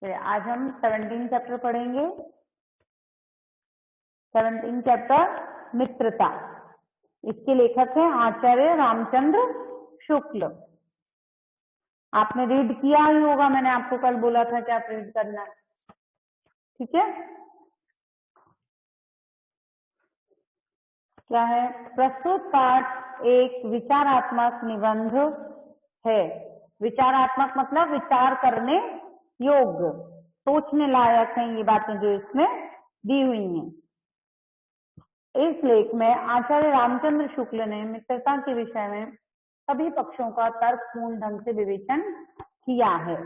तो आज हम 17 चैप्टर पढ़ेंगे। 17 चैप्टर मित्रता। इसके लेखक हैं आचार्य रामचंद्र शुक्ल। आपने रीड किया ही होगा, मैंने आपको कल बोला था कि आप रीड करना है, ठीक है। क्या है? प्रस्तुत पाठ एक विचारात्मक निबंध है। विचारात्मक मतलब विचार करने योग्य, सोचने लायक है ये बातें जो इसमें दी हुई हैं। इस लेख में आचार्य रामचंद्र शुक्ल ने मित्रता के विषय में सभी पक्षों का तर्कपूर्ण ढंग से विवेचन किया है।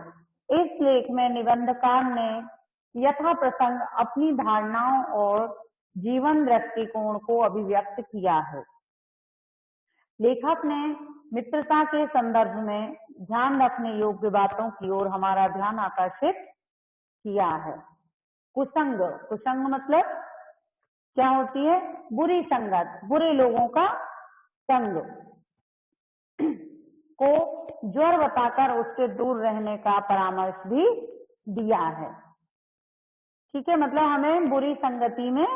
इस लेख में निबंधकार ने यथा प्रसंग अपनी धारणाओं और जीवन दृष्टिकोण को अभिव्यक्त किया है। लेखक ने मित्रता के संदर्भ में ध्यान रखने योग्य बातों की ओर हमारा ध्यान आकर्षित किया है। कुसंग, कुसंग मतलब क्या होती है? बुरी संगत, बुरे लोगों का संग को ज्वर बताकर उससे दूर रहने का परामर्श भी दिया है। ठीक है, मतलब हमें बुरी संगति में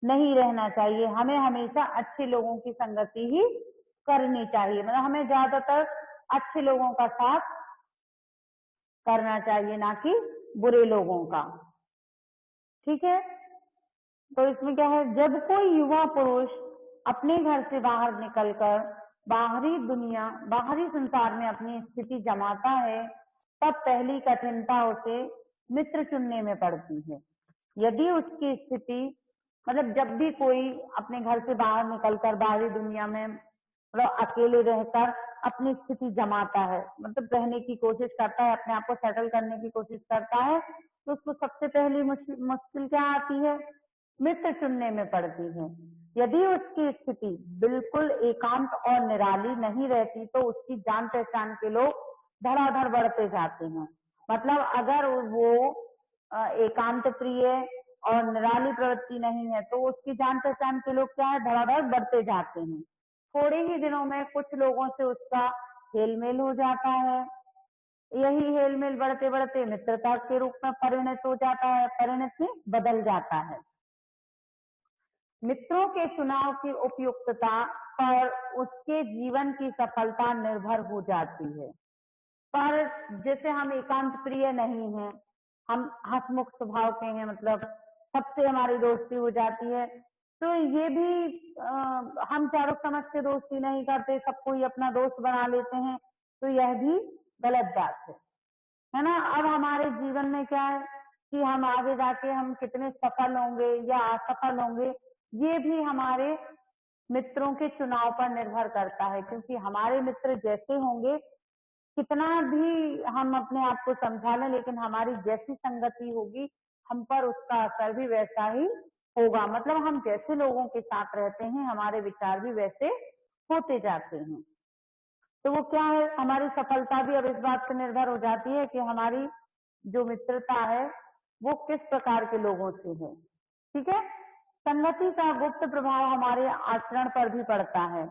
नहीं रहना चाहिए, हमें हमेशा अच्छे लोगों की संगति ही करनी चाहिए। मतलब हमें ज्यादातर अच्छे लोगों का साथ करना चाहिए, ना कि बुरे लोगों का। ठीक है, तो इसमें क्या है? जब कोई युवा पुरुष अपने घर से बाहर निकलकर बाहरी दुनिया, बाहरी संसार में अपनी स्थिति जमाता है, तब पहली कठिनता उसे मित्र चुनने में पड़ती है। यदि उसकी स्थिति, मतलब जब भी कोई अपने घर से बाहर निकलकर बाहरी दुनिया में मतलब अकेले रहकर अपनी स्थिति जमाता है, मतलब रहने की कोशिश करता है, अपने आप को सेटल करने की कोशिश करता है, तो उसको सबसे पहली मुश्किल क्या आती है? मित्र चुनने में पड़ती है। यदि उसकी स्थिति बिल्कुल एकांत और निराली नहीं रहती तो उसकी जान पहचान के लोग धड़ाधड़ बढ़ते जाते हैं। मतलब अगर वो एकांत प्रिय और निराली प्रवृत्ति नहीं है तो उसकी जान पहचान के लोग क्या है? धड़ाधड़ बढ़ते जाते हैं। थोड़े ही दिनों में कुछ लोगों से उसका हेलमेल हो जाता है। यही हेलमेल बढ़ते बढ़ते मित्रता के रूप में परिणत हो जाता है, परिणत में बदल जाता है। मित्रों के चुनाव की उपयुक्तता पर उसके जीवन की सफलता निर्भर हो जाती है। पर जैसे हम एकांत प्रिय नहीं हैं, हम हंसमुख स्वभाव के हैं, मतलब सबसे हमारी दोस्ती हो जाती है, तो ये भी हम चारों समझ के दोस्ती नहीं करते, सबको ही अपना दोस्त बना लेते हैं, तो यह भी गलत बात है ना। अब हमारे जीवन में क्या है कि हम आगे जाके हम कितने सफल होंगे या असफल होंगे, ये भी हमारे मित्रों के चुनाव पर निर्भर करता है। क्योंकि हमारे मित्र जैसे होंगे, कितना भी हम अपने आप को समझा लें, लेकिन हमारी जैसी संगति होगी हम पर उसका असर भी वैसा ही होगा। मतलब हम जैसे लोगों के साथ रहते हैं, हमारे विचार भी वैसे होते जाते हैं। तो वो क्या है, हमारी सफलता भी अब इस बात पर निर्भर हो जाती है कि हमारी जो मित्रता है वो किस प्रकार के लोगों से है। ठीक है, संगति का गुप्त प्रभाव हमारे आचरण पर भी पड़ता है।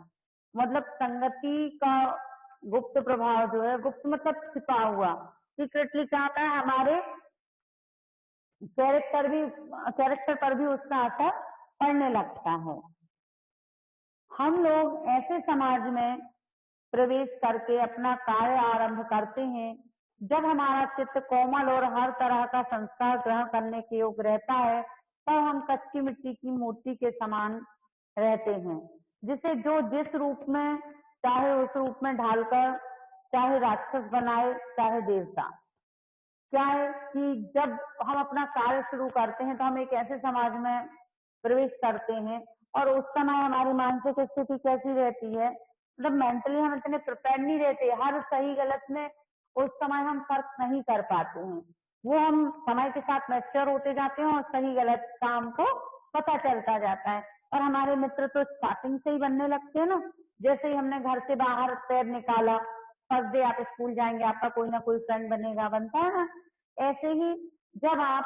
मतलब संगति का गुप्त प्रभाव जो है, गुप्त मतलब छिपा हुआ, सीक्रेटली क्या होता है, हमारे कैरेक्टर पर भी उसका असर पड़ने लगता है। हम लोग ऐसे समाज में प्रवेश करके अपना कार्य आरंभ करते हैं जब हमारा चित्त कोमल और हर तरह का संस्कार ग्रहण करने के योग्य रहता है, तब हम कच्ची मिट्टी की मूर्ति के समान रहते हैं, जिसे जो जिस रूप में चाहे उस रूप में ढालकर, चाहे राक्षस बनाए चाहे देवता। क्या है कि जब हम अपना कार्य शुरू करते हैं तो हम एक ऐसे समाज में प्रवेश करते हैं और उस समय हमारी मानसिक स्थिति कैसी रहती है, मतलब मेंटली हम इतने प्रिपेयर नहीं रहते, हर सही गलत में उस समय हम फर्क नहीं कर पाते हैं। वो हम समय के साथ मैच्योर होते जाते हैं और सही गलत का हमको पता चलता जाता है। और हमारे मित्र तो स्टार्टिंग से ही बनने लगते हैं ना। जैसे ही हमने घर से बाहर पैर निकाला, फर्स्ट डे आप स्कूल जाएंगे, आपका कोई ना कोई फ्रेंड बनेगा, बनता है ना। ऐसे ही जब आप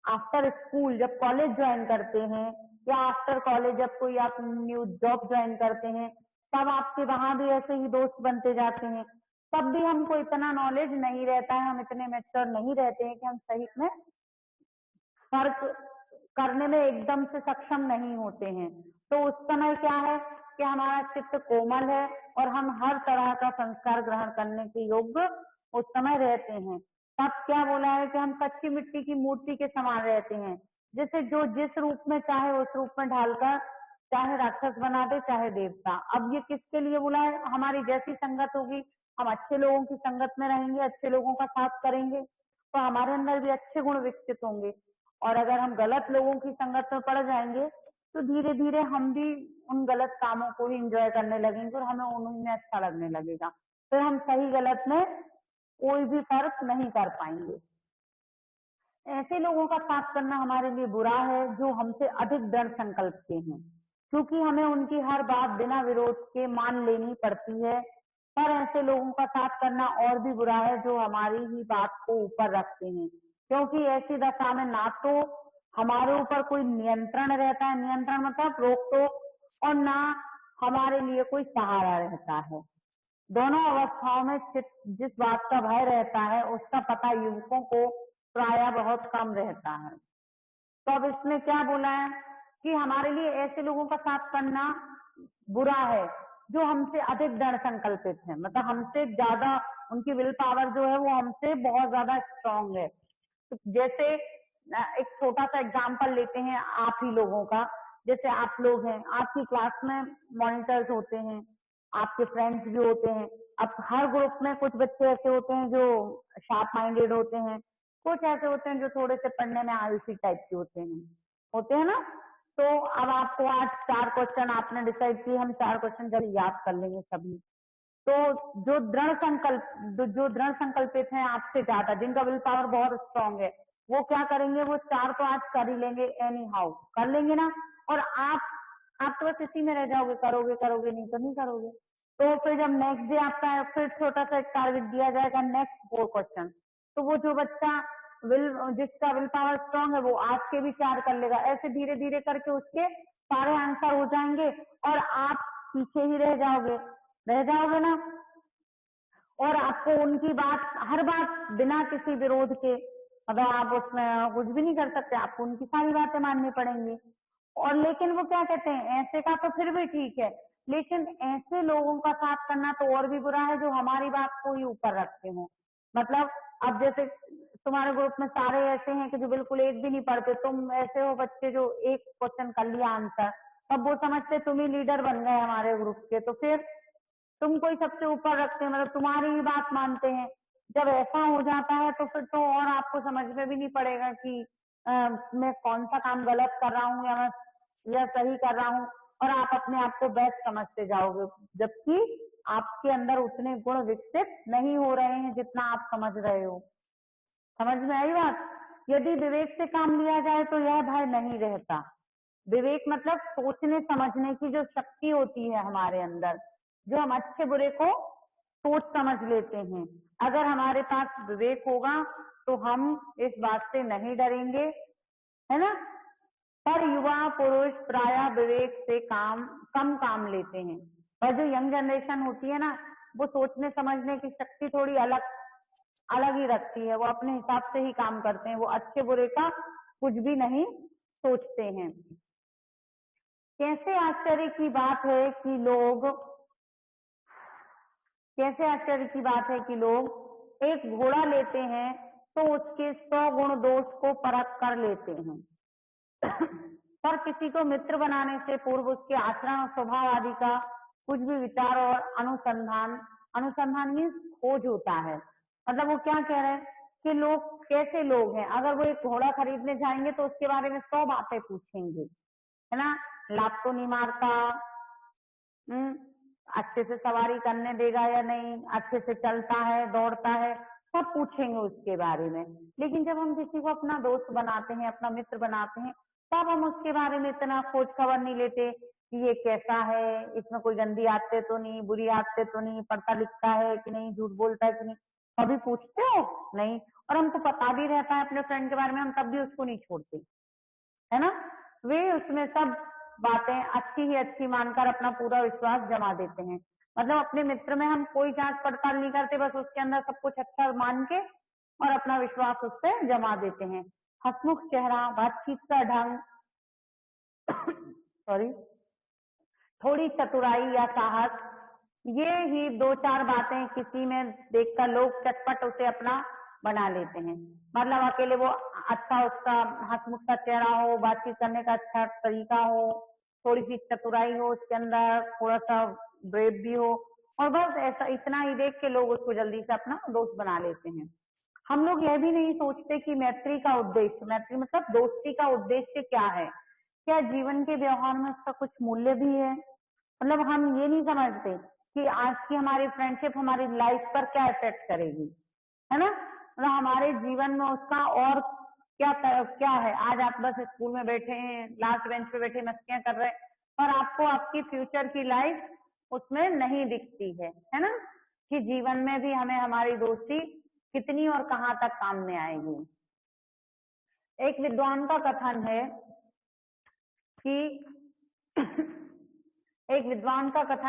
आफ्टर स्कूल, जब कॉलेज ज्वाइन करते हैं, या आफ्टर कॉलेज जब कोई आप न्यू जॉब ज्वाइन करते हैं, तब आपके वहां भी ऐसे ही दोस्त बनते जाते हैं। तब भी हमको इतना नॉलेज नहीं रहता है, हम इतने मैच्योर नहीं रहते हैं कि हम सही में फर्क करने में एकदम से सक्षम नहीं होते हैं। तो उस समय क्या है कि हमारा चित्त कोमल है और हम हर तरह का संस्कार ग्रहण करने के योग्य उस समय रहते हैं। तब क्या बोला है कि हम कच्ची मिट्टी की मूर्ति के समान रहते हैं, जैसे जो जिस रूप में चाहे उस रूप में ढालकर चाहे राक्षस बना दे चाहे देवता। अब ये किसके लिए बोला है? हमारी जैसी संगत होगी, हम अच्छे लोगों की संगत में रहेंगे, अच्छे लोगों का साथ करेंगे तो हमारे अंदर भी अच्छे गुण विकसित होंगे। और अगर हम गलत लोगों की संगत में पड़ जाएंगे तो धीरे धीरे हम भी उन गलत कामों को ही एंजॉय करने लगेंगे और हमें उन्हीं में अच्छा लगने लगेगा। फिर हम सही गलत में कोई भी फर्क नहीं कर पाएंगे। ऐसे लोगों का साथ करना हमारे लिए बुरा है जो हमसे अधिक दृढ़ संकल्प के हैं, क्योंकि हमें उनकी हर बात बिना विरोध के मान लेनी पड़ती है। पर ऐसे लोगों का साथ करना और भी बुरा है जो हमारी ही बात को ऊपर रखते हैं, क्योंकि ऐसी दशा में ना तो हमारे ऊपर कोई नियंत्रण रहता है, नियंत्रण मतलब रोक टोक, और ना हमारे लिए कोई सहारा रहता है। दोनों अवस्थाओं में जिस बात का भय रहता है उसका पता युवकों को प्रायः बहुत कम रहता है। तो अब इसमें क्या बोला है कि हमारे लिए ऐसे लोगों का साथ करना बुरा है जो हमसे अधिक दृढ़ संकल्पित है, मतलब हमसे ज्यादा उनकी विल पावर जो है वो हमसे बहुत ज्यादा स्ट्रांग है। तो जैसे एक छोटा सा एग्जांपल लेते हैं आप ही लोगों का। जैसे आप लोग हैं, आपकी क्लास में मॉनिटर्स होते हैं, आपके फ्रेंड्स भी होते हैं। अब हर ग्रुप में कुछ बच्चे ऐसे होते हैं जो शार्प माइंडेड होते हैं, कुछ ऐसे होते हैं जो थोड़े से पढ़ने में आलसी टाइप के होते हैं ना। तो अब आपको आज 4 क्वेश्चन आपने डिसाइड किए, हम 4 क्वेश्चन जल्दी याद कर लेंगे सभी। तो जो दृढ़ संकल्पित हैं आपसे ज्यादा, जिनका विल पावर बहुत स्ट्रांग है, वो क्या करेंगे, वो 4 तो आज कर ही लेंगे, एनी हाउ कर लेंगे ना। और आप तो बस इसी में रह जाओगे, करोगे करोगे नहीं तो नहीं करोगे। तो फिर जब नेक्स्ट डे आपका है, फिर छोटा सा एक टारगेट दिया जाएगा, नेक्स्ट 4 क्वेश्चन। तो वो जो बच्चा जिसका विल पावर स्ट्रांग है वो आज के भी 4 कर लेगा। ऐसे धीरे धीरे करके उसके सारे आंसर हो जाएंगे और आप पीछे ही रह जाओगे ना। और आपको उनकी बात, हर बात बिना किसी विरोध के, मतलब आप उसमें कुछ भी नहीं कर सकते, आपको उनकी सारी बातें माननी पड़ेंगी। और लेकिन वो क्या कहते हैं, ऐसे का तो फिर भी ठीक है, लेकिन ऐसे लोगों का साथ करना तो और भी बुरा है जो हमारी बात को ही ऊपर रखते हो। मतलब अब जैसे तुम्हारे ग्रुप में सारे ऐसे हैं कि जो बिल्कुल एक भी नहीं पढ़ते, तुम ऐसे हो बच्चे जो एक क्वेश्चन कर लिया आंसर, तब वो समझते तुम ही लीडर बन गए हमारे ग्रुप के, तो फिर तुमको ही सबसे ऊपर रखते हैं, मतलब तुम्हारी ही बात मानते हैं। जब ऐसा हो जाता है तो फिर तो और आपको समझ में भी नहीं पड़ेगा कि मैं कौन सा काम गलत कर रहा हूँ या सही कर रहा हूँ, और आप अपने आप को बेस्ट समझते जाओगे, जबकि आपके अंदर उतने गुण विकसित नहीं हो रहे हैं जितना आप समझ रहे हो। समझ में आई बात? यदि विवेक से काम लिया जाए तो यह भय नहीं रहता। विवेक मतलब सोचने समझने की जो शक्ति होती है हमारे अंदर, जो हम अच्छे बुरे को सोच समझ लेते हैं। अगर हमारे पास विवेक होगा तो हम इस बात से नहीं डरेंगे, है ना। पर युवा पुरुष प्रायः विवेक से कम काम लेते हैं। और जो यंग जनरेशन होती है ना, वो सोचने समझने की शक्ति थोड़ी अलग ही रखती है, वो अपने हिसाब से ही काम करते हैं, वो अच्छे बुरे का कुछ भी नहीं सोचते हैं। कैसे आश्चर्य की बात है कि लोग एक घोड़ा लेते हैं तो उसके 100 गुण दोष को परख कर लेते हैं, पर किसी को मित्र बनाने से पूर्व उसके आचरण और स्वभाव आदि का कुछ भी विचार और अनुसंधान मीन्स खोज होता है। मतलब वो क्या कह रहे हैं कि लोग कैसे लोग हैं, अगर वो एक घोड़ा खरीदने जाएंगे तो उसके बारे में 100 बातें पूछेंगे, है ना। लात तो नहीं मारता, अच्छे से सवारी करने देगा या नहीं, अच्छे से चलता है दौड़ता है, सब पूछेंगे उसके बारे में। लेकिन जब हम किसी को अपना दोस्त बनाते हैं, अपना मित्र बनाते हैं, तब हम उसके बारे में इतना खोज खबर नहीं लेते कि ये कैसा है, इसमें कोई गंदी आदतें तो नहीं, बुरी आदतें तो नहीं, पढ़ता लिखता है कि नहीं, झूठ बोलता है कि नहीं, कभी पूछते हो नहीं। और हमको पता भी रहता है अपने फ्रेंड के बारे में, हम तब भी उसको नहीं छोड़ते, है ना। वे उसमें सब बातें अच्छी ही अच्छी मानकर अपना पूरा विश्वास जमा देते हैं। मतलब अपने मित्र में हम कोई जांच पड़ताल नहीं करते, बस उसके अंदर सब कुछ अच्छा मान के और अपना विश्वास उस पर जमा देते हैं। हंसमुख चेहरा, बातचीत का ढंग, सॉरी, थोड़ी चतुराई या साहस, ये ही दो चार बातें किसी में देखकर लोग चटपट उसे अपना बना लेते हैं। मतलब अकेले वो अच्छा, उसका हंसमुख का चेहरा हो, बातचीत करने का अच्छा तरीका हो, थोड़ी सी चतुराई हो उसके अंदर, थोड़ा सा ब्रेव भी हो, और बस ऐसा इतना ही देख के लोग उसको जल्दी से अपना दोस्त बना लेते हैं। हम लोग यह भी नहीं सोचते कि मैत्री का उद्देश्य, मैत्री मतलब दोस्ती का उद्देश्य क्या है, क्या जीवन के व्यवहार में उसका कुछ मूल्य भी है। मतलब हम ये नहीं समझते कि आज की हमारी फ्रेंडशिप हमारी लाइफ पर क्या इफेक्ट करेगी, है ना। मतलब हमारे जीवन में उसका और क्या है। आज आप बस स्कूल में बैठे हैं, लास्ट बेंच पे बैठे मस्तियां कर रहे हैं, पर आपको आपकी फ्यूचर की लाइफ उसमें नहीं दिखती है ना, कि जीवन में भी हमें हमारी दोस्ती कितनी और कहाँ तक काम में आएगी। एक विद्वान का कथन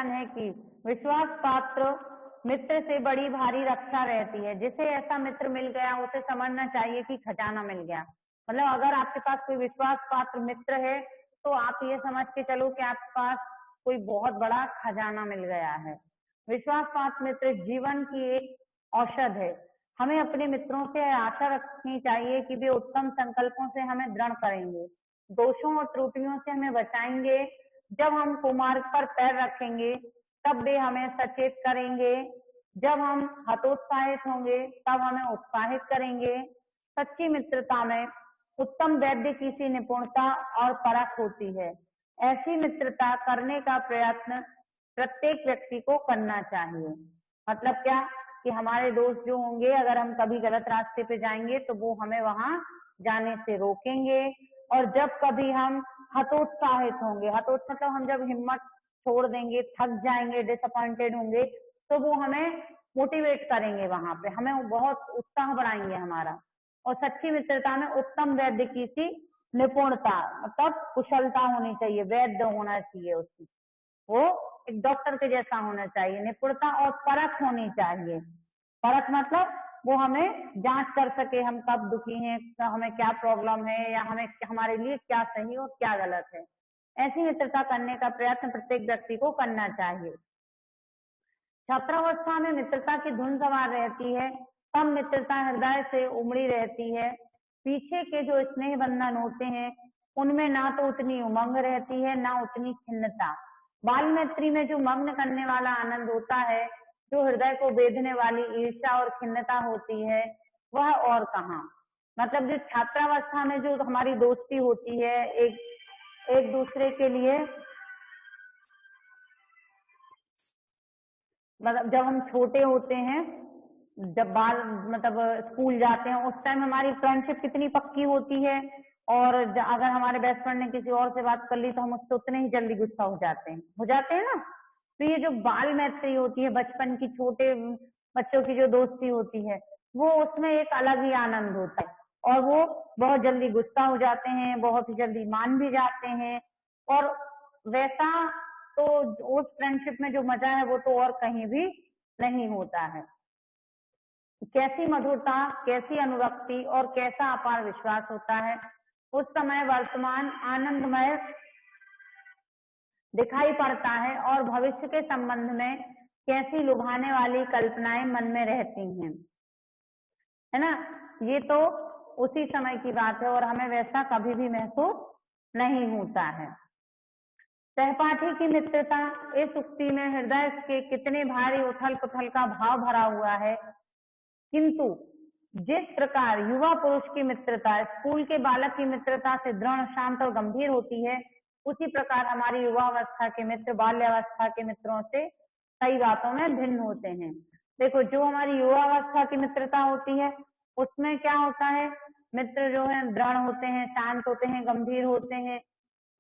है कि विश्वास पात्र मित्र से बड़ी भारी रक्षा रहती है। जिसे ऐसा मित्र मिल गया उसे समझना चाहिए कि खजाना मिल गया। मतलब अगर आपके पास कोई विश्वास पात्र मित्र है तो आप ये समझ के चलो कि आपके पास कोई बहुत बड़ा खजाना मिल गया है। विश्वास पात्र मित्र जीवन की एक औषध है। हमें अपने मित्रों से आशा रखनी चाहिए कि वे उत्तम संकल्पों से हमें दृढ़ करेंगे, दोषों और त्रुटियों से हमें बचाएंगे। जब हम कुमार्ग पर पैर रखेंगे तब वे हमें सचेत करेंगे, जब हम हतोत्साहित होंगे तब हमें उत्साहित करेंगे। सच्ची मित्रता में उत्तम वैद्य की निपुणता और परख होती है। ऐसी मित्रता करने का प्रयत्न प्रत्येक व्यक्ति को करना चाहिए। मतलब क्या कि हमारे दोस्त जो होंगे, अगर हम कभी गलत रास्ते पे जाएंगे तो वो हमें वहां जाने से रोकेंगे, और जब कभी हम हतोत्साहित होंगे, मतलब हम जब हिम्मत छोड़ देंगे, थक जाएंगे, डिसअपॉइंटेड होंगे, तो वो हमें मोटिवेट करेंगे, वहां पे हमें बहुत उत्साह बढ़ाएंगे हमारा। और सच्ची मित्रता में उत्तम वैद्य की सी निपुणता, मतलब कुशलता होनी चाहिए, वैद्य होना चाहिए उसकी, वो एक डॉक्टर के जैसा होना चाहिए। निपुणता और परख होनी चाहिए। परख मतलब वो हमें जांच कर सके हम कब दुखी हैं, हमें क्या प्रॉब्लम है, या हमें हमारे लिए क्या सही और क्या गलत है। ऐसी मित्रता करने का प्रयत्न प्रत्येक व्यक्ति को करना चाहिए। छात्रावस्था में मित्रता की धुन सवार रहती है, तब मित्रता हृदय से उमड़ी रहती है। पीछे के जो स्नेह बंधन होते हैं उनमें ना तो उतनी उमंग रहती है, ना उतनी खिन्नता। बाल मैत्री में जो मग्न करने वाला आनंद होता है, जो हृदय को बेधने वाली ईर्ष्या और खिन्नता होती है, वह और कहाँ। मतलब जो छात्रावस्था में जो हमारी दोस्ती होती है एक दूसरे के लिए, मतलब जब हम छोटे होते हैं, जब बाल मतलब स्कूल जाते हैं, उस टाइम हमारी फ्रेंडशिप कितनी पक्की होती है, और अगर हमारे बेस्ट फ्रेंड ने किसी और से बात कर ली तो हम उससे उतने ही जल्दी गुस्सा हो जाते हैं ना। तो ये जो बाल मैत्री होती है, बचपन की छोटे बच्चों की जो दोस्ती होती है, वो उसमें एक अलग ही आनंद होता है, और वो बहुत जल्दी गुस्सा हो जाते हैं, बहुत ही जल्दी मान भी जाते हैं, और वैसा तो उस फ्रेंडशिप में जो मजा है वो तो और कहीं भी नहीं होता है। कैसी मधुरता, कैसी अनुरक्ति और कैसा अपार विश्वास होता है। उस समय वर्तमान आनंदमय दिखाई पड़ता है, और भविष्य के संबंध में कैसी लुभाने वाली कल्पनाएं मन में रहती हैं, है ना। ये तो उसी समय की बात है, और हमें वैसा कभी भी महसूस नहीं होता है। सहपाठी की मित्रता, इस उक्ति में हृदय के कितने भारी उथल पुथल का भाव भरा हुआ है। किंतु जिस प्रकार युवा पुरुष की मित्रता स्कूल के बालक की मित्रता से दृढ़, शांत और गंभीर होती है, उसी प्रकार हमारी युवावस्था के मित्र बाल्यावस्था के मित्रों से कई बातों में भिन्न होते हैं। देखो, जो हमारी युवावस्था की मित्रता होती है उसमें क्या होता है, मित्र जो है दृढ़ होते हैं, शांत होते हैं, गंभीर होते हैं,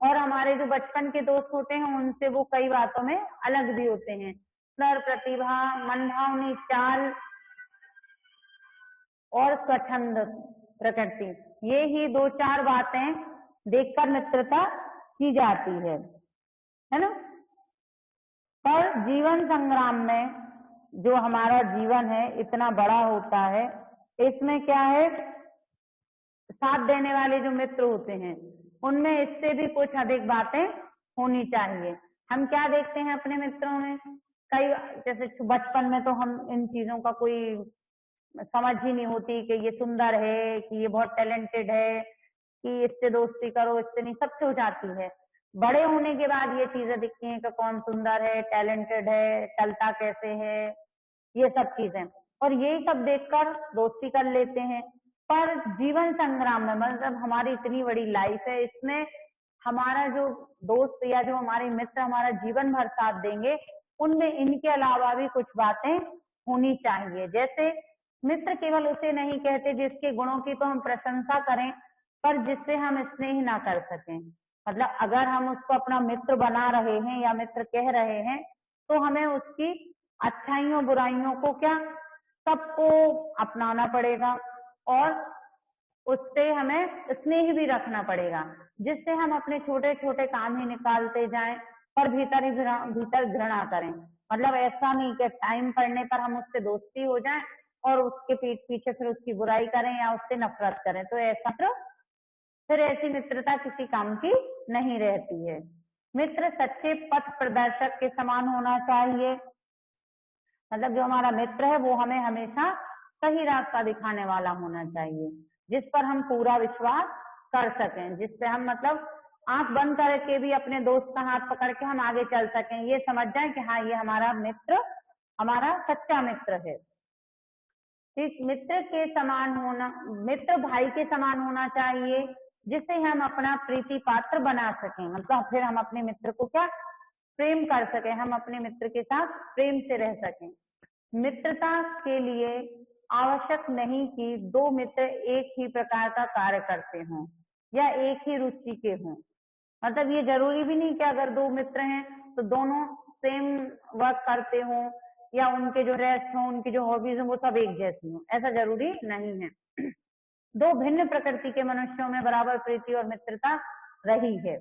और हमारे जो बचपन के दोस्त होते हैं उनसे वो कई बातों में अलग भी होते हैं। स्तर, प्रतिभा, मनभावनी चाल और स्वच्छंद प्रकृति, ये ही दो चार बातें देखकर मित्रता की जाती है ना। पर जीवन संग्राम में जो हमारा जीवन है इतना बड़ा होता है, इसमें क्या है, साथ देने वाले जो मित्र होते हैं उनमें इससे भी कुछ अधिक बातें होनी चाहिए। हम क्या देखते हैं अपने मित्रों में, कई जैसे बचपन में तो हम इन चीजों का कोई समझ ही नहीं होती कि ये सुंदर है, कि ये बहुत टैलेंटेड है, कि इससे दोस्ती करो, इससे नहीं, सबसे हो जाती है। बड़े होने के बाद ये चीजें दिखती हैं कि कौन सुंदर है, टैलेंटेड है, चलता कैसे है, ये सब चीजें, और यही सब देखकर दोस्ती कर लेते हैं। पर जीवन संग्राम में मतलब हमारी इतनी बड़ी लाइफ है, इसमें हमारा जो दोस्त या जो हमारे मित्र हमारा जीवन भर साथ देंगे, उनमें इनके अलावा भी कुछ बातें होनी चाहिए। जैसे मित्र केवल उसे नहीं कहते जिसके गुणों की तो हम प्रशंसा करें, पर जिससे हम स्नेह ना कर सकें। मतलब अगर हम उसको अपना मित्र बना रहे हैं या मित्र कह रहे हैं, तो हमें उसकी अच्छाइयों बुराइयों को क्या सबको अपनाना पड़ेगा, और उससे हमें स्नेह भी रखना पड़ेगा, जिससे हम अपने छोटे छोटे काम ही निकालते जाएं पर भीतर ही भीतर घृणा करें। मतलब ऐसा नहीं कि टाइम पड़ने पर हम उससे दोस्ती हो जाएं और उसके पीठ पीछे फिर उसकी बुराई करें या उससे नफरत करें, तो ऐसा फिर ऐसी मित्रता किसी काम की नहीं रहती है। मित्र सच्चे पथ प्रदर्शक के समान होना चाहिए। मतलब जो हमारा मित्र है वो हमें हमेशा सही रास्ता दिखाने वाला होना चाहिए, जिस पर हम पूरा विश्वास कर सकें, जिससे हम मतलब आंख बंद करके भी अपने दोस्त का हाथ पकड़ के हम आगे चल सकें, ये समझ जाएं कि हाँ ये हमारा मित्र हमारा सच्चा मित्र है। इस मित्र के समान होना, मित्र भाई के समान होना चाहिए, जिससे हम अपना प्रीति पात्र बना सकें। मतलब फिर हम अपने मित्र को क्या प्रेम कर सकें, हम अपने मित्र के साथ प्रेम से रह सकें। मित्रता के लिए आवश्यक नहीं कि दो मित्र एक ही प्रकार का कार्य करते हों या एक ही रुचि के हों। मतलब ये जरूरी भी नहीं कि अगर दो मित्र हैं तो दोनों सेम वर्क करते हों या उनके जो रेस्ट हो, उनकी जो हॉबीज हो वो सब एक जैसी हो, ऐसा जरूरी नहीं है। दो भिन्न प्रकृति के मनुष्यों में बराबर प्रीति और मित्रता रही है।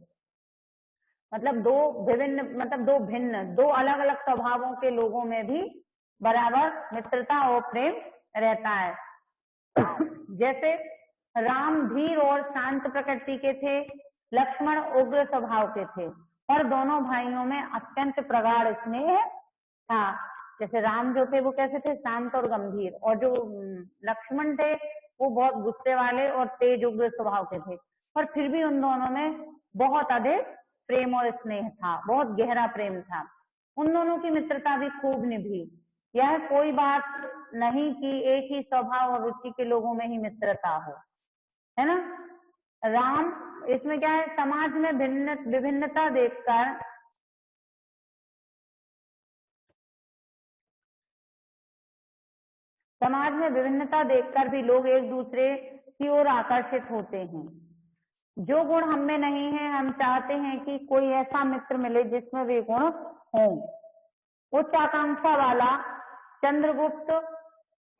मतलब दो भिन्न दो अलग अलग स्वभावों के लोगों में भी बराबर मित्रता और प्रेम रहता है। जैसे राम धीर और शांत प्रकृति के थे, लक्ष्मण उग्र स्वभाव के थे, और दोनों भाइयों में अत्यंत प्रगाढ़ स्नेह था। जैसे राम जो थे वो कैसे थे, शांत और गंभीर, और जो लक्ष्मण थे वो बहुत गुस्से वाले और तेज उग्र स्वभाव के थे, पर फिर भी उन दोनों में बहुत अधिक प्रेम और स्नेह था, बहुत गहरा प्रेम था। उन दोनों की मित्रता भी खूब निभी। यह कोई बात नहीं कि एक ही स्वभाव और रुचि के लोगों में ही मित्रता हो, है ना। राम इसमें क्या है, समाज में विभिन्नता देखकर भी लोग एक दूसरे की ओर आकर्षित होते हैं। जो गुण हम में नहीं है, हम चाहते हैं कि कोई ऐसा मित्र मिले जिसमें वे गुण हों। उच्च आकांक्षा वाला चंद्रगुप्त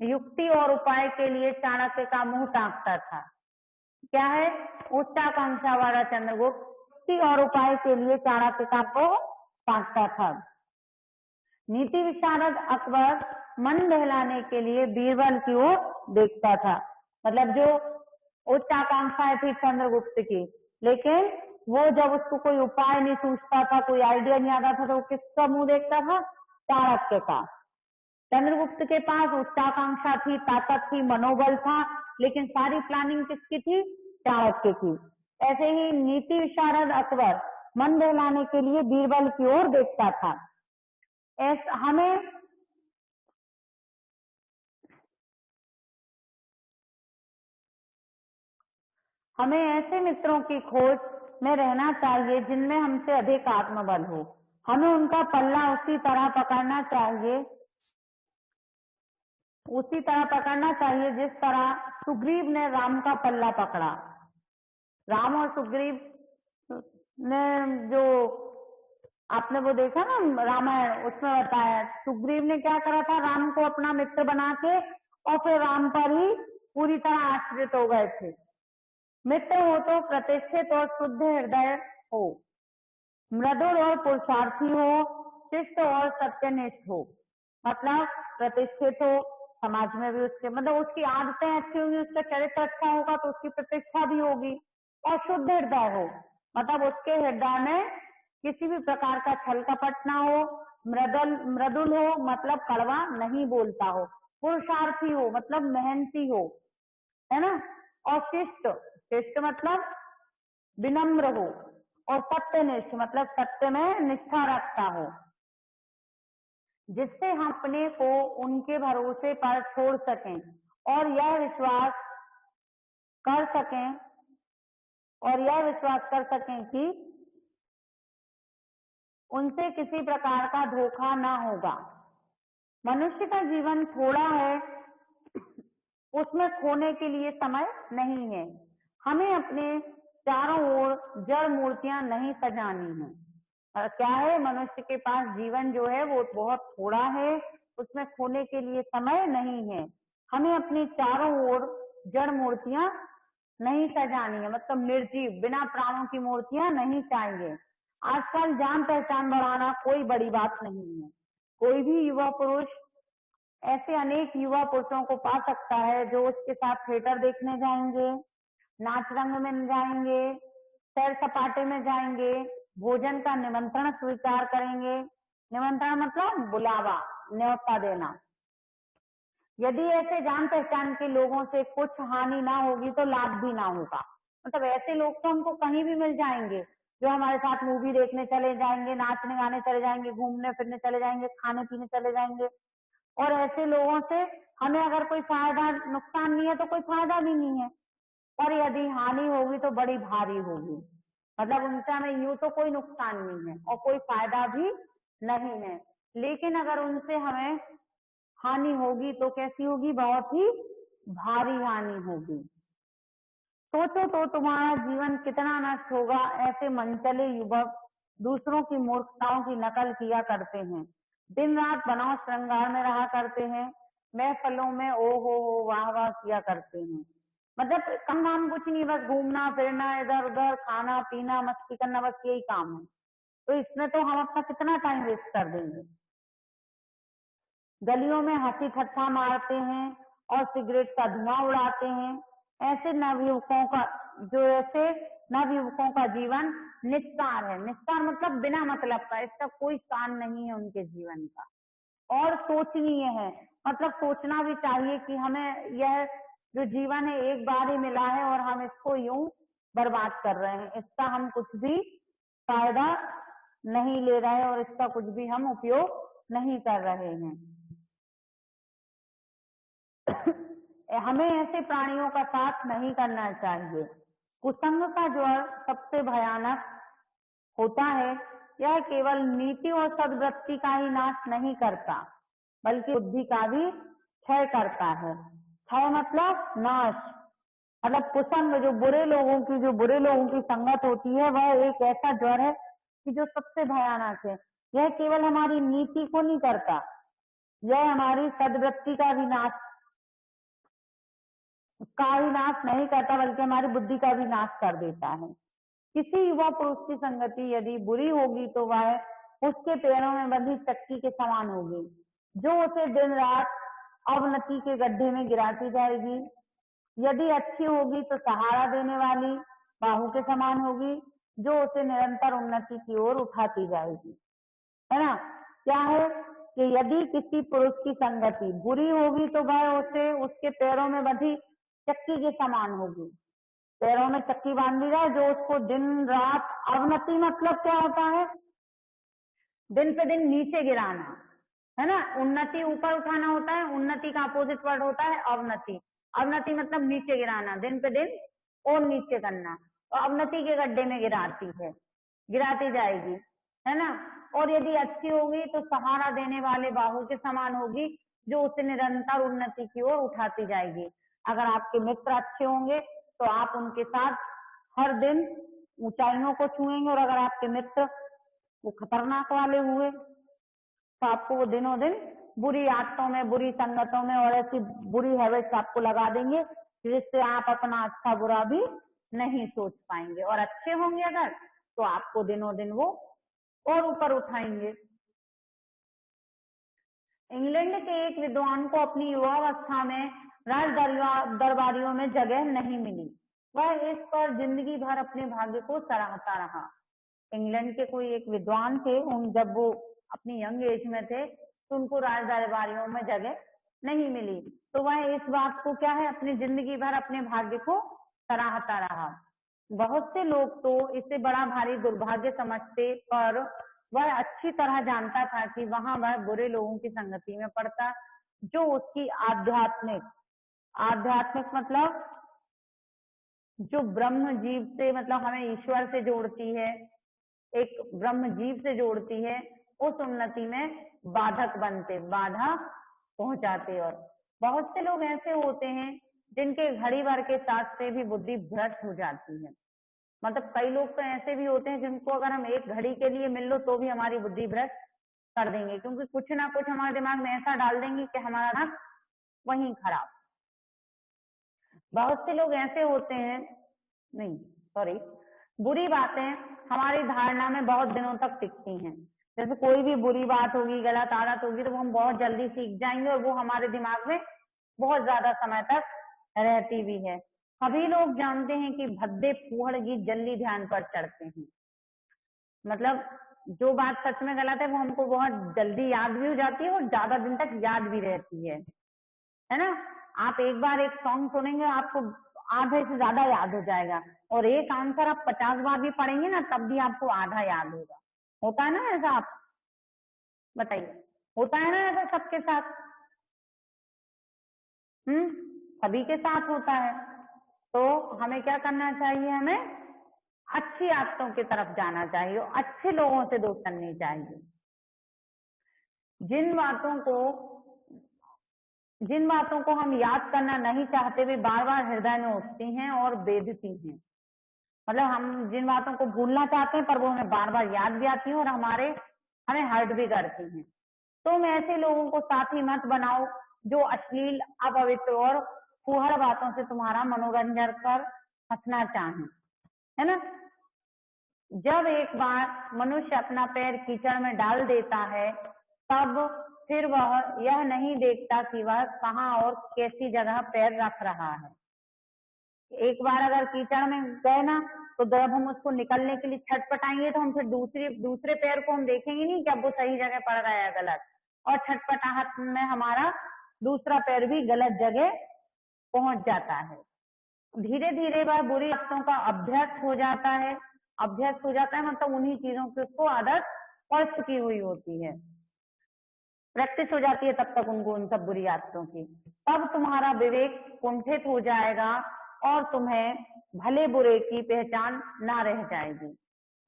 युक्ति और उपाय के लिए चाणक्य का मुंह ताकता था। क्या है, उच्च आकांक्षा वाला चंद्रगुप्त युक्ति और उपाय के लिए चाणक्य का मुंह ताकता था। नीति विशारद अकबर मन बहलाने के लिए बीरबल की ओर देखता था। मतलब जो उच्च आकांक्षाएं थी चंद्रगुप्त की, लेकिन वो जब उसको कोई उपाय नहीं सूझता था, कोई आइडिया नहीं आता था, तो वो किसका मुंह देखता था, चाणक्य का। चंद्रगुप्त के पास उच्चाकांक्षा थी, ताकत थी, मनोबल था, लेकिन सारी प्लानिंग किसकी थी, चाणक्य की। ऐसे ही नीति विशारद अकबर मन बहलाने के लिए बीरबल की ओर देखता था। हमें ऐसे मित्रों की खोज में रहना चाहिए जिनमें हमसे अधिक आत्मबल हो। हमें उनका पल्ला उसी तरह पकड़ना चाहिए जिस तरह सुग्रीव ने राम का पल्ला पकड़ा। राम और सुग्रीव ने जो आपने वो देखा ना रामायण, उसमें बताया सुग्रीव ने क्या करा था, राम को अपना मित्र बना के और फिर राम पर ही पूरी तरह आश्रित हो गए थे। मित्र हो तो प्रतिष्ठित और शुद्ध हृदय हो, मृदुल और पुरुषार्थी हो, शिष्ट और सत्यनिष्ठ हो, मतलब प्रतिष्ठित हो, समाज में भी उसके मतलब उसकी आदतें अच्छी होंगी, उसका चरित्र अच्छा होगा तो उसकी प्रतिष्ठा भी होगी। और शुद्ध हृदय हो, मतलब उसके हृदय में किसी भी प्रकार का छल कपट ना हो। मृदुल हो मतलब कड़वा नहीं बोलता हो। पुरुषार्थी हो मतलब मेहनती हो, है ना। और शिष्ट, शिष्ट मतलब विनम्र हो। और सत्यनिष्ठ मतलब सत्य में निष्ठा रखता हो, जिससे हम अपने को उनके भरोसे पर छोड़ सकें और यह विश्वास कर सकें कि उनसे किसी प्रकार का धोखा ना होगा। मनुष्य का जीवन थोड़ा है, उसमें खोने के लिए समय नहीं है। हमें अपने चारों ओर जड़ मूर्तियां नहीं सजानी है। और क्या है, मनुष्य के पास जीवन जो है वो बहुत थोड़ा है, उसमें खोने के लिए समय नहीं है। हमें अपनी चारों ओर जड़ मूर्तियां नहीं सजानी है, मतलब निर्जीव बिना प्राणों की मूर्तियां नहीं चाहिए। आजकल जान पहचान बढ़ाना कोई बड़ी बात नहीं है। कोई भी युवा पुरुष ऐसे अनेक युवा पुरुषों को पा सकता है जो उसके साथ थिएटर देखने जाएंगे, नाच रंग में जाएंगे, सैर सपाटे में जाएंगे, भोजन का निमंत्रण स्वीकार करेंगे। निमंत्रण मतलब बुलावा, न्योता देना। यदि ऐसे जान पहचान के लोगों से कुछ हानि ना होगी तो लाभ भी ना होगा। मतलब ऐसे लोग तो हमको कहीं भी मिल जाएंगे, जो हमारे साथ मूवी देखने चले जाएंगे, नाचने गाने चले जाएंगे, घूमने फिरने चले जाएंगे, खाने पीने चले जाएंगे। और ऐसे लोगों से हमें अगर कोई फायदा नुकसान नहीं है तो कोई फायदा भी नहीं है, और यदि हानि होगी तो बड़ी भारी होगी। मतलब उनसे हमें यूं तो कोई नुकसान नहीं है और कोई फायदा भी नहीं है, लेकिन अगर उनसे हमें हानि होगी तो कैसी होगी, बहुत ही भारी हानि होगी। सोचो तो तुम्हारा जीवन कितना नष्ट होगा। ऐसे मनचले युवक दूसरों की मूर्खताओं की नकल किया करते हैं, दिन रात बनाव श्रृंगार में रहा करते हैं, महफलों में ओ हो वाह वाह किया करते हैं। मतलब कम नाम कुछ नहीं, बस घूमना फिरना, इधर उधर खाना पीना मस्ती करना, बस यही काम है। तो इसमें तो हम अपना कितना टाइम वेस्ट कर देंगे। गलियों में हंसी ठट्ठा मारते हैं और सिगरेट का धुआं उड़ाते हैं। ऐसे नवयुवकों का जीवन निस्तार है। निस्तार मतलब बिना मतलब का, इसका कोई स्थान नहीं है उनके जीवन का। और सोचनीय है, मतलब सोचना भी चाहिए कि हमें यह जो जीवन है एक बार ही मिला है और हम इसको यूं बर्बाद कर रहे हैं, इसका हम कुछ भी फायदा नहीं ले रहे हैं और इसका कुछ भी हम उपयोग नहीं कर रहे हैं। हमें ऐसे प्राणियों का साथ नहीं करना चाहिए। कुसंग का ज्वर सबसे भयानक होता है। यह केवल नीति और सद्वृत्ति का ही नाश नहीं करता, बल्कि बुद्धि का भी क्षय करता है। क्षय मतलब नाश। मतलब कुसंग जो बुरे लोगों की संगत होती है, वह एक ऐसा ज्वर है कि जो सबसे भयानक है। यह केवल हमारी नीति को नहीं करता, यह हमारी सद्वृत्ति का भी नाश नहीं करता, बल्कि हमारी बुद्धि का भी नाश कर देता है। किसी युवा पुरुष की संगति यदि बुरी होगी तो वह उसके पैरों में बंधी चक्की के समान होगी, जो उसे दिन रात अवनति के गड्ढे में गिराती जाएगी। यदि अच्छी होगी तो सहारा देने वाली बाहू के समान होगी, जो उसे निरंतर उन्नति की ओर उठाती जाएगी। है ना। क्या है कि यदि किसी पुरुष की संगति बुरी होगी तो वह उसे उसके पैरों में बंधी चक्की के समान होगी। पैरों में चक्की बांधी जाए जो उसको दिन रात, अवनति मतलब क्या होता है, दिन पे दिन नीचे गिराना, है ना। उन्नति ऊपर उठाना होता है, उन्नति का अपोजिट वर्ड होता है अवनति। अवनति मतलब नीचे गिराना, दिन पे दिन और नीचे करना। तो अवनति के गड्ढे में गिराती जाएगी, है ना। और यदि अच्छी होगी तो सहारा देने वाले बाहू के समान होगी, जो उसे निरंतर उन्नति की ओर उठाती जाएगी। अगर आपके मित्र अच्छे होंगे तो आप उनके साथ हर दिन ऊंचाइयों को छुएंगे, और अगर आपके मित्र वो खतरनाक वाले हुए तो आपको वो दिनों दिन बुरी आदतों में, बुरी संगतों में और ऐसी बुरी हैबिट्स आपको लगा देंगे जिससे आप अपना अच्छा बुरा भी नहीं सोच पाएंगे। और अच्छे होंगे अगर तो आपको दिनों दिन वो और ऊपर उठाएंगे। इंग्लैंड के एक विद्वान को अपनी युवावस्था में राज दरबारियों में जगह नहीं मिली। वह इस पर जिंदगी भर अपने भाग्य को सराहता रहा। इंग्लैंड के कोई एक विद्वान थे, जब वो अपनी यंग एज में थे तो उनको राज दरबारियों में जगह नहीं मिली, तो वह इस बात को क्या है, अपनी जिंदगी भर अपने भाग्य को सराहता रहा। बहुत से लोग तो इसे बड़ा भारी दुर्भाग्य समझते, पर वह अच्छी तरह जानता था कि वहां वह बुरे लोगों की संगति में पड़ता, जो उसकी आध्यात्मिक मतलब जो ब्रह्म जीव से, मतलब हमें ईश्वर से जोड़ती है, एक ब्रह्म जीव से जोड़ती है, उस उन्नति में बाधा पहुंचाते। और बहुत से लोग ऐसे होते हैं जिनके घड़ी भर के साथ से भी बुद्धि भ्रष्ट हो जाती है। मतलब कई लोग तो ऐसे भी होते हैं जिनको अगर हम एक घड़ी के लिए मिल लो तो भी हमारी बुद्धि भ्रष्ट कर देंगे, क्योंकि कुछ ना कुछ हमारे दिमाग में ऐसा डाल देंगे कि हमारा दिमाग वहीं खराब। बहुत से लोग ऐसे होते हैं, नहीं सॉरी, बुरी बातें हमारी धारणा में बहुत दिनों तक टिकती हैं। जैसे कोई भी बुरी बात होगी, गलत आदत होगी, तो वो हम बहुत जल्दी सीख जाएंगे और वो हमारे दिमाग में बहुत ज्यादा समय तक रहती भी है। सभी लोग जानते हैं कि भद्दे फूहड़ गीत जल्दी ध्यान पर चढ़ते हैं। मतलब जो बात सच में गलत है वो हमको बहुत जल्दी याद भी हो जाती है और ज्यादा दिन तक याद भी रहती है ना। आप एक बार एक सॉन्ग सुनेंगे, आपको आधे से ज्यादा याद हो जाएगा, और एक आंसर आप 50 बार भी पढ़ेंगे ना तब भी आपको आधा याद होगा। होता है ना ऐसा? आप बताइए, होता है ना ऐसा सबके साथ? सभी के साथ होता है। तो हमें क्या करना चाहिए, हमें अच्छी आदतों की तरफ जाना चाहिए, अच्छे लोगों से दोस्त करनी चाहिए। जिन बातों को हम याद करना नहीं चाहते वे बार बार हृदय में उठती हैं और बेधती हैं। मतलब हम जिन बातों को भूलना चाहते हैं पर वो हमें बार बार याद भी आती हैं और हमें हर्ट भी करती हैं। तुम ऐसे लोगों को साथी मत बनाओ जो अश्लील, अपवित्र और फूहड़ बातों से तुम्हारा मनोरंजन कर हंसना चाहें, है ना। जब एक बार मनुष्य अपना पैर कीचड़ में डाल देता है तब फिर वह यह नहीं देखता कि वह कहाँ और कैसी जगह पैर रख रहा है। एक बार अगर कीचड़ में गए ना तो जब हम उसको निकलने के लिए छटपटाएंगे तो हम फिर दूसरे पैर को हम देखेंगे नहीं कि अब वो सही जगह पड़ रहा है गलत, और छटपटाहट में हमारा दूसरा पैर भी गलत जगह पहुंच जाता है। धीरे धीरे वह बुरी आदतों का अभ्यस्त हो जाता है मतलब उन्हीं चीजों की उसको आदत पड़ चुकी हुई होती है, प्रैक्टिस हो जाती है तब तक उनको उन सब बुरी आदतों की। तब तुम्हारा विवेक कुंठित हो जाएगा और तुम्हें भले बुरे की पहचान ना रह जाएगी।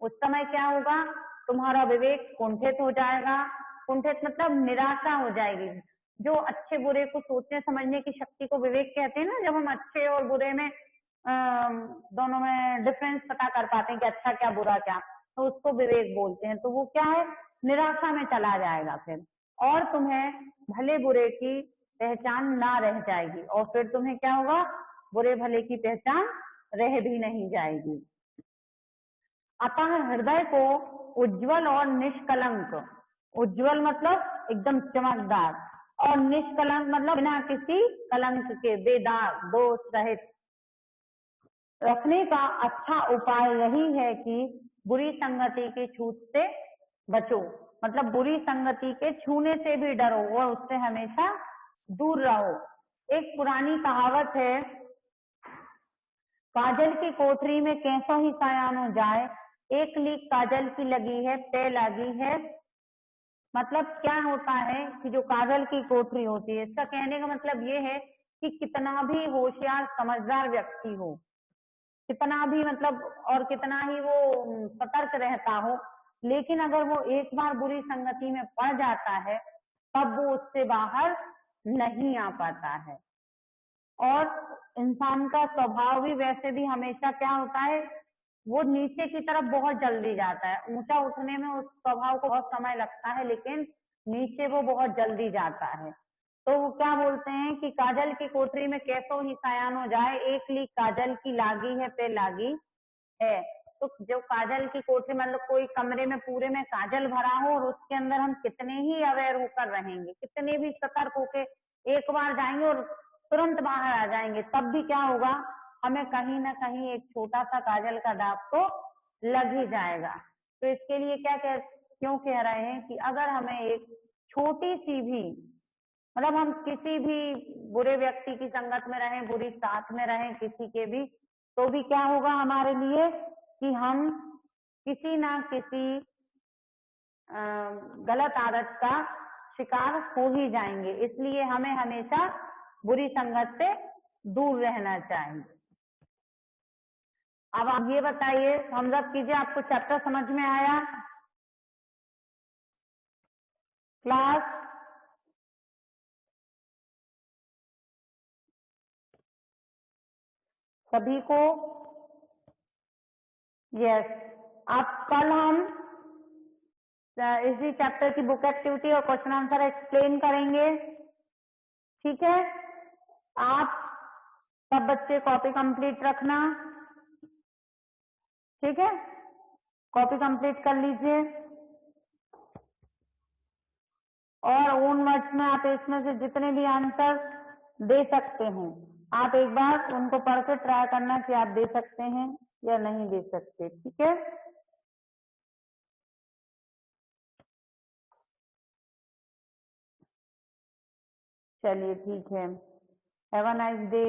उस समय क्या होगा, तुम्हारा विवेक कुंठित हो जाएगा। कुंठित मतलब निराशा हो जाएगी। जो अच्छे बुरे को सोचने समझने की शक्ति को विवेक कहते हैं ना, जब हम अच्छे और बुरे में दोनों में डिफरेंस पता कर पाते हैं कि अच्छा क्या बुरा क्या, तो उसको विवेक बोलते हैं। तो वो क्या है, निराशा में चला जाएगा फिर, और तुम्हें भले बुरे की पहचान ना रह जाएगी, और फिर तुम्हें क्या होगा, बुरे भले की पहचान रह भी नहीं जाएगी। अतः हृदय को उज्जवल और निष्कलंक, उज्जवल मतलब एकदम चमकदार, और निष्कलंक मतलब बिना किसी कलंक के, बेदाग दोष रहित रखने का अच्छा उपाय यही है कि बुरी संगति की छूट से बचो। मतलब बुरी संगति के छूने से भी डरो और उससे हमेशा दूर रहो। एक पुरानी कहावत है, काजल की कोठरी में कैसा ही सयानो जाए, एक लीक काजल की लगी है पे लगी है। मतलब क्या होता है कि जो काजल की कोठरी होती है, इसका कहने का मतलब ये है कि कितना भी होशियार समझदार व्यक्ति हो, कितना भी मतलब और कितना ही वो सतर्क रहता हो, लेकिन अगर वो एक बार बुरी संगति में पड़ जाता है तब वो उससे बाहर नहीं आ पाता है। और इंसान का स्वभाव भी वैसे भी हमेशा क्या होता है, वो नीचे की तरफ बहुत जल्दी जाता है। ऊंचा उठने में उस स्वभाव को बहुत समय लगता है, लेकिन नीचे वो बहुत जल्दी जाता है। तो वो क्या बोलते हैं कि काजल की कोठरी में कैसो ही सयानो जाए, एक लीक काजल की लागी है पे लागी है। तो जो काजल की कोठरी मतलब कोई कमरे में पूरे में काजल भरा हो और उसके अंदर हम कितने ही अवेयर होकर रहेंगे, कितने भी सतर्क होके एक बार जाएंगे और तुरंत बाहर आ जाएंगे, तब भी क्या होगा, हमें कहीं ना कहीं एक छोटा सा काजल का दाग तो लग ही जाएगा। तो इसके लिए क्यों कह रहे हैं कि अगर हमें एक छोटी सी भी मतलब हम किसी भी बुरे व्यक्ति की संगत में रहें, बुरी साथ में रहें किसी के भी, तो भी क्या होगा हमारे लिए कि हम किसी ना किसी गलत आदत का शिकार हो ही जाएंगे। इसलिए हमें हमेशा बुरी संगत से दूर रहना चाहिए। अब आप ये बताइए, हमदर्द कीजिए, आपको चैप्टर समझ में आया? क्लास सभी को? यस। अब कल हम इसी चैप्टर की बुक एक्टिविटी और क्वेश्चन आंसर एक्सप्लेन करेंगे, ठीक है? आप सब बच्चे कॉपी कंप्लीट रखना, ठीक है? कॉपी कंप्लीट कर लीजिए और ओन वर्ड्स में आप इसमें से जितने भी आंसर दे सकते हैं, आप एक बार उनको पढ़ के ट्राई करना कि आप दे सकते हैं या नहीं दे सकते, ठीक है? चलिए ठीक है। Have a nice day.